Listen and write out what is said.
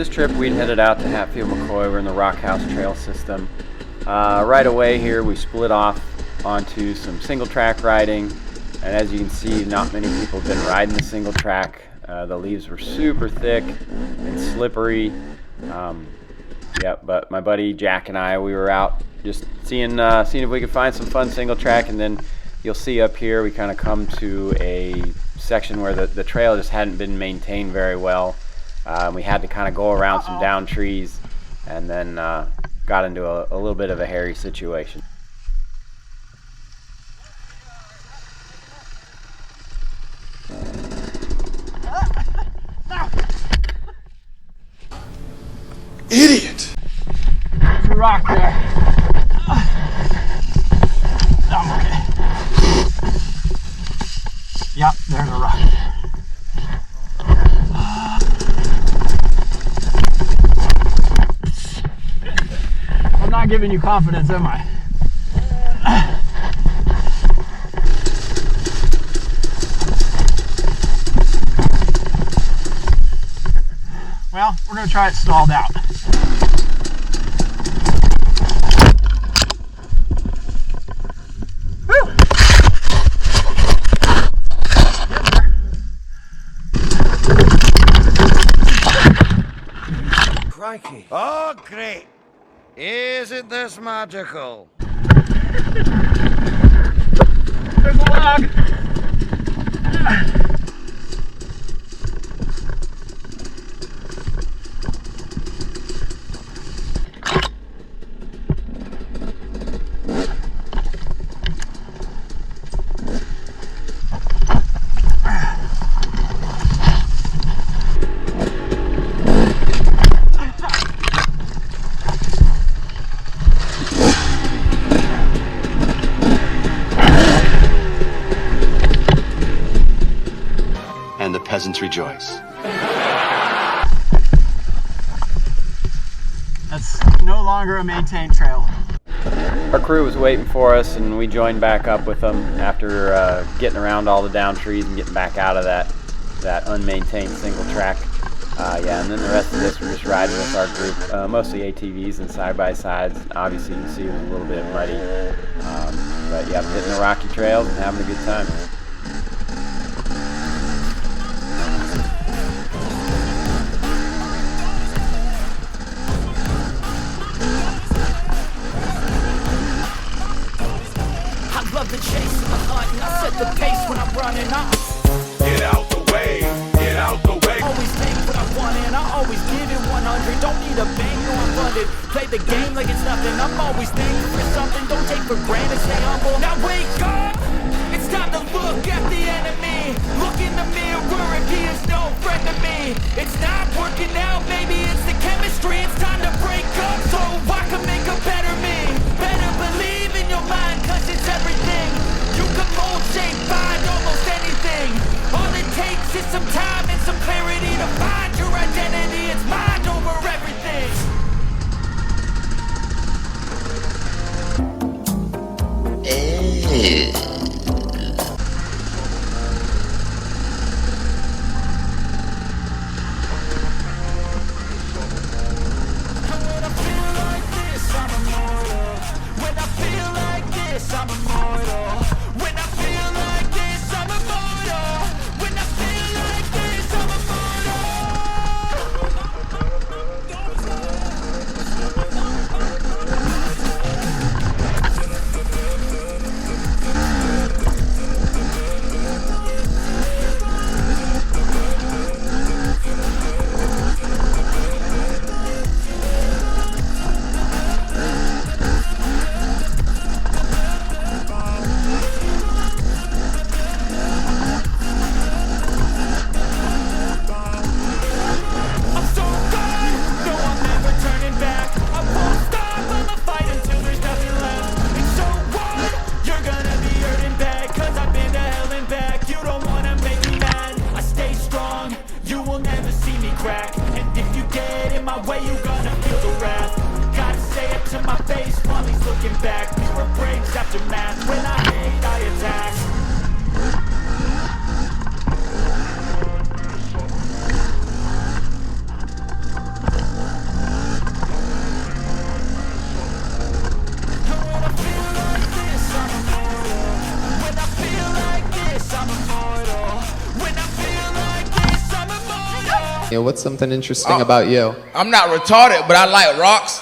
This trip we'd headed out to Hatfield Mc Coy. We're in the Rockhouse trail system. Right away here we split off onto some single track riding, and as you can see, not many people have been riding the single track. The leaves were super thick and slippery. But my buddy Jack and I, we were out just seeing if we could find some fun single track, and then you'll see up here we kind of come to a section where the trail just hadn't been maintained very well. We had to kind of go around some down trees, and then got into a little bit of a hairy situation. Idiot! There's a rock there. I'm okay. Yep, there's a rock. I'm not giving you confidence, am I? Well, we're going to try it stalled out. Woo! Crikey. Oh, great. Isn't this magical? There's a log. And the peasants rejoice. That's no longer a maintained trail. Our crew was waiting for us, and we joined back up with them after getting around all the down trees and getting back out of that unmaintained single track. And then the rest of this we're just riding with our group, mostly ATVs and side-by-sides. Obviously you can see it was a little bit muddy. But yeah, hitting the rocky trails and having a good time. The chase and the hunt, and I set the pace when I'm running. Get out the way, get out the way. Always think what I want and I always give it 100. Don't need a bank, no I'm funded. Play the game like it's nothing. I'm always thankful for something. Don't take for granted, stay humble. Now wake up, it's time to look at the enemy. Look in the mirror if he is no friend to me. It's not working out, maybe it's the chemistry. It's time to break up so I can make a better me. Better believe in your mind, cause it's everything. You can mold, shape, find almost anything. All it takes is some time and some clarity to find your identity. It's mind over everything. And when I feel like What's something interesting about you? I'm not retarded, but I like rocks.